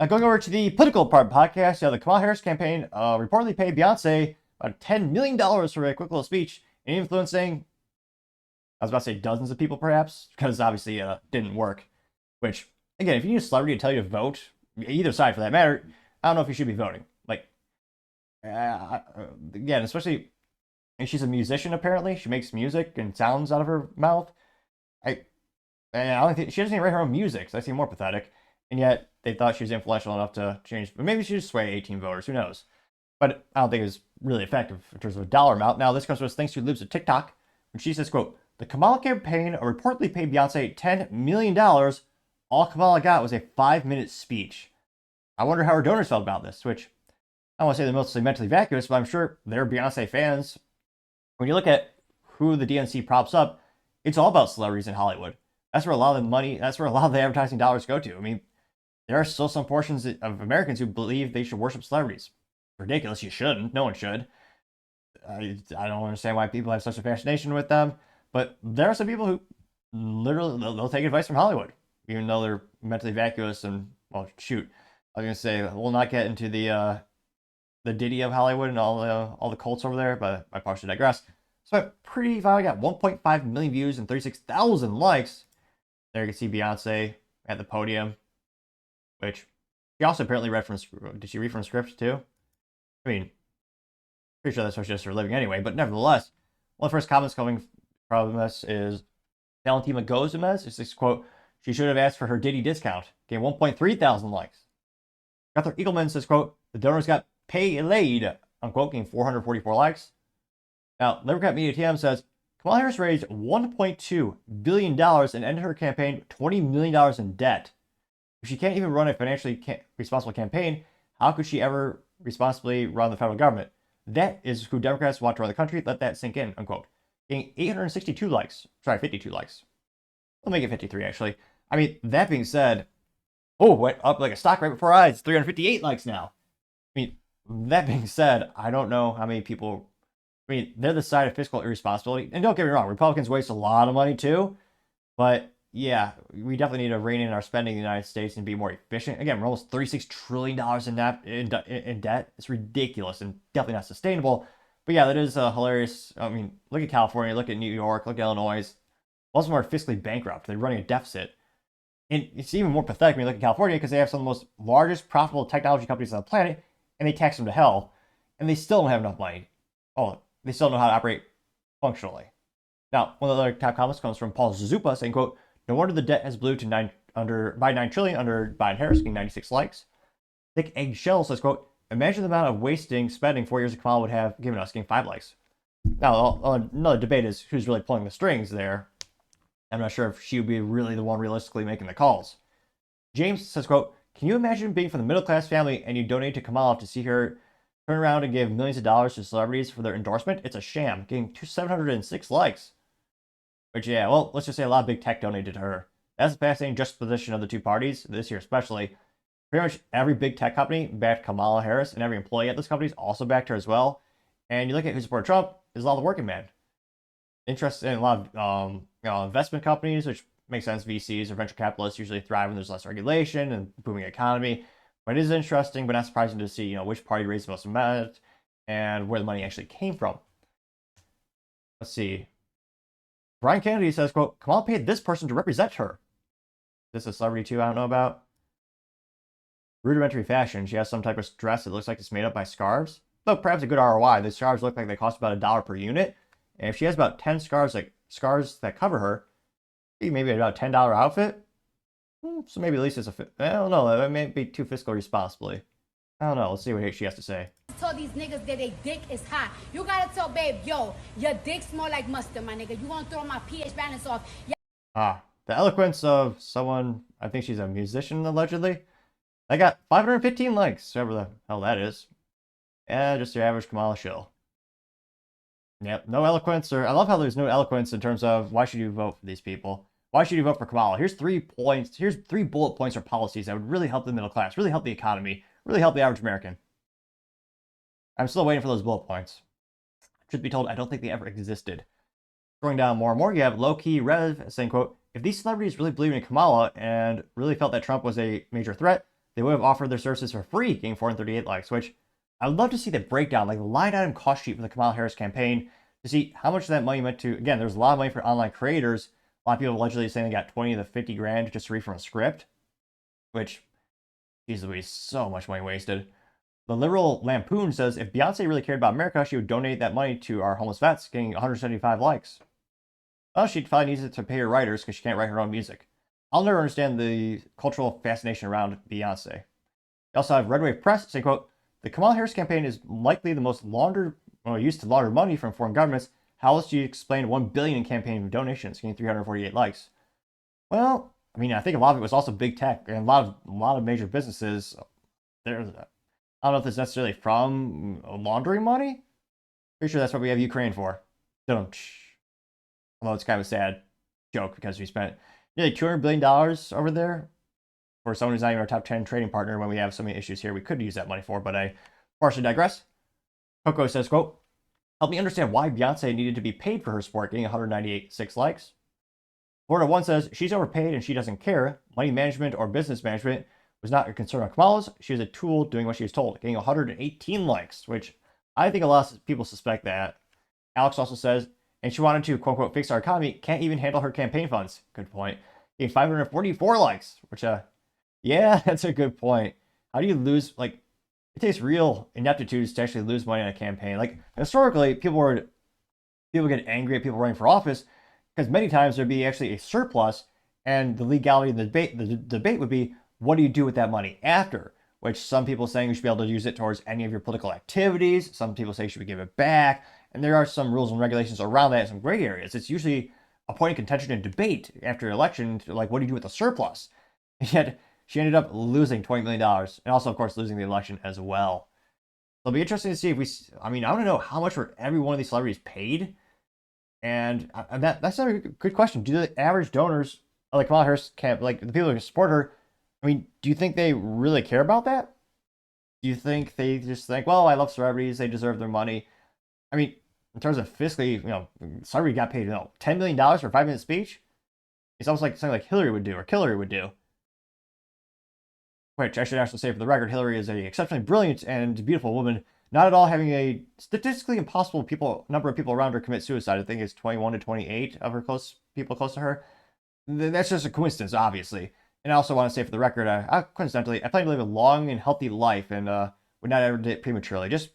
Going over to the political part of the podcast, the Kamala Harris campaign reportedly paid Beyonce about $10 million for a quick little speech and influencing, I was about to say dozens of people perhaps, because obviously it didn't work. Which, again, if you need a celebrity to tell you to vote, either side for that matter, I don't know if you should be voting. Like, again, especially if she's a musician apparently, she makes music and sounds out of her mouth. I don't think she doesn't even write her own music, so I seem more pathetic. And yet they thought she was influential enough to change. But maybe she just sway 18 voters. Who knows? But I don't think it was really effective in terms of a dollar amount. Now this comes to us thanks to Libs of TikTok, when she says, "quote The Kamala campaign reportedly paid Beyonce $10 million. All Kamala got was a 5-minute speech. I wonder how her donors felt about this." Which I don't want to say they're mostly mentally vacuous, but I'm sure they're Beyonce fans. When you look at who the DNC props up, it's all about celebrities in Hollywood. That's where a lot of the money, that's where a lot of the advertising dollars go to. I mean, there are still some portions of Americans who believe they should worship celebrities. Ridiculous. You shouldn't. No one should. I don't understand why people have such a fascination with them. But there are some people who literally, they'll take advice from Hollywood, even though they're mentally vacuous and, well, shoot. I was going to say, we'll not get into the Diddy of Hollywood and all the cults over there, but I probably should digress. So pretty finally got 1.5 million views and 36,000 likes. There you can see Beyonce at the podium, which she also apparently read from. Did she read from script too? I mean, pretty sure that's what she does for a living anyway. But nevertheless, one of the first comments coming from this is Valentina Gozumez. It's this quote: "She should have asked for her Diddy discount." Gained 1.3 thousand likes. Arthur Eagleman says, "quote The donors got paid," unquote, gained 444 likes. Now, Libercat Media TM says Kamala Harris raised $1.2 billion and ended her campaign with $20 million in debt. If she can't even run a financially responsible campaign, how could she ever responsibly run the federal government? That is who Democrats want to run the country. Let that sink in, unquote. Getting 862 likes. Sorry, 52 likes. We'll make it 53, actually. I mean, that being said, went up like a stock right before our eyes. 358 likes now. I mean, that being said, I don't know how many people... I mean, they're the side of fiscal irresponsibility. And don't get me wrong, Republicans waste a lot of money too. But yeah, we definitely need to rein in our spending in the United States and be more efficient. Again, we're almost $36 trillion in debt. It's ridiculous and definitely not sustainable. But yeah, that is hilarious. I mean, look at California, look at New York, look at Illinois. Most of them are fiscally bankrupt. They're running a deficit. And it's even more pathetic when you look at California because they have some of the most largest profitable technology companies on the planet, and they tax them to hell, and they still don't have enough money. They still know how to operate functionally. Now, one of the other top comments comes from Paul Zupa saying, quote, "No wonder the debt has blew to by 9 trillion under Biden-Harris, getting 96 likes." Thick Eggshell says, quote, "Imagine the amount of wasting spending 4 years of Kamala would have given us, getting 5 likes." Now, another debate is who's really pulling the strings there. I'm not sure if she would be really the one realistically making the calls. James says, quote, "Can you imagine being from the middle-class family and you donate to Kamala to see her turn around and give millions of dollars to celebrities for their endorsement? It's a sham." Getting 706 likes. Which, yeah, well, let's just say a lot of big tech donated to her. That's a fascinating juxtaposition of the two parties, this year especially. Pretty much every big tech company backed Kamala Harris, and every employee at those companies also backed her as well. And you look at who supported Trump, there's a lot of the working men. Interest in a lot of investment companies, which makes sense. VCs or venture capitalists usually thrive when there's less regulation and booming economy. But it is interesting, but not surprising to see, which party raised the most amount and where the money actually came from. Let's see. Brian Kennedy says, quote, "Kamala paid this person to represent her." Is this a celebrity too I don't know about? Rudimentary fashion. She has some type of dress that looks like it's made up by scarves. Though perhaps a good ROI. The scarves look like they cost about $1 per unit. And if she has about 10 scarves that cover her, maybe about a $10 outfit. So maybe at least it's I don't know. It may be too fiscally responsibly. I don't know. Let's see what she has to say. Told these niggas that their dick is hot. You gotta tell babe, yo, your dick smell like mustard, my nigga. You gonna throw my pH balance off. The eloquence of someone, I think she's a musician allegedly. I got 515 likes, whoever the hell that is. Yeah, just your average Kamala shill. Yep, no eloquence, I love how there's no eloquence in terms of why should you vote for these people. Why should you vote for Kamala? Here's 3 points. Here's 3 bullet points or policies that would really help the middle class, really help the economy, really help the average American. I'm still waiting for those bullet points. Truth be told, I don't think they ever existed. Going down more and more, you have low-key Rev saying, quote, "If these celebrities really believed in Kamala and really felt that Trump was a major threat, they would have offered their services for free, getting 438 likes, which I would love to see the breakdown, like the line item cost sheet for the Kamala Harris campaign, to see how much of that money went to, again, there's a lot of money for online creators. A lot of people allegedly saying they got 20 to 50 grand just to read from a script, which, geez Louise, so much money wasted. The liberal Lampoon says if Beyonce really cared about America, she would donate that money to our homeless vets, getting 175 likes. Well, she probably needs it to pay her writers because she can't write her own music. I'll never understand the cultural fascination around Beyonce. We also have Red Wave Press saying, quote, the Kamala Harris campaign is likely the most used to launder money from foreign governments. How else do you explain $1 billion in campaign donations, getting 348 likes? Well, I mean, I think a lot of it was also big tech and a lot of major businesses. I don't know if it's necessarily from laundering money. Pretty sure that's what we have Ukraine for. Although it's kind of a sad joke because we spent nearly $200 billion over there for someone who's not even our top 10 trading partner when we have so many issues here we could use that money for, but I partially digress. Coco says, quote, help me understand why Beyonce needed to be paid for her sport, getting 198.6 likes. Florida 1 says, she's overpaid and she doesn't care. Money management or business management was not a concern of Kamala's. She was a tool doing what she was told, getting 118 likes, which I think a lot of people suspect that. Alex also says, and she wanted to, quote, unquote, fix our economy, can't even handle her campaign funds. Good point. Getting 544 likes, which, yeah, that's a good point. How do you lose, like, it takes real ineptitude to actually lose money on a campaign. Like, historically, people get angry at people running for office because many times there'd be actually a surplus, and the legality of the debate would be, what do you do with that money after? Which some people saying you should be able to use it towards any of your political activities. Some people say you should give it back. And there are some rules and regulations around that in some gray areas. It's usually a point of contention and debate after an election, like, what do you do with the surplus? And yet, she ended up losing $20 million, and also, of course, losing the election as well. So it'll be interesting to see if I want to know how much were every one of these celebrities paid. And that's a good question. Do the average donors, like Kamala Harris, like the people who support her, I mean, do you think they really care about that? Do you think they just think, well, I love celebrities, they deserve their money? I mean, in terms of fiscally, celebrity got paid, $10 million for a 5-minute speech? It's almost like something like Hillary would do, or Hillary would do. Which I should actually say for the record, Hillary is an exceptionally brilliant and beautiful woman, not at all having a statistically impossible number of people around her commit suicide. I think it's 21 to 28 of her people close to her. That's just a coincidence, obviously. And I also want to say for the record, coincidentally, I plan to live a long and healthy life and would not ever die prematurely. Just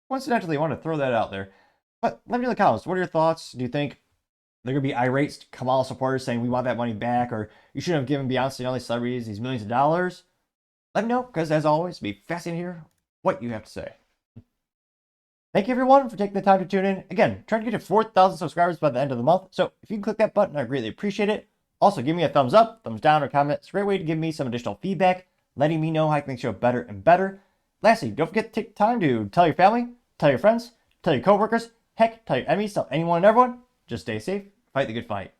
coincidentally, I want to throw that out there. But let me know in the comments, what are your thoughts? Do you think they're going to be irate Kamala supporters saying we want that money back, or you shouldn't have given Beyonce and all these celebrities these millions of dollars? Let me know, because as always, it'll be fascinating to hear what you have to say. Thank you, everyone, for taking the time to tune in. Again, trying to get to 4,000 subscribers by the end of the month, so if you can click that button, I'd greatly appreciate it. Also, give me a thumbs up, thumbs down, or comment. It's a great way to give me some additional feedback, letting me know how I can make the show better and better. Lastly, don't forget to take time to tell your family, tell your friends, tell your coworkers, heck, tell your enemies, tell anyone and everyone. Just stay safe, fight the good fight.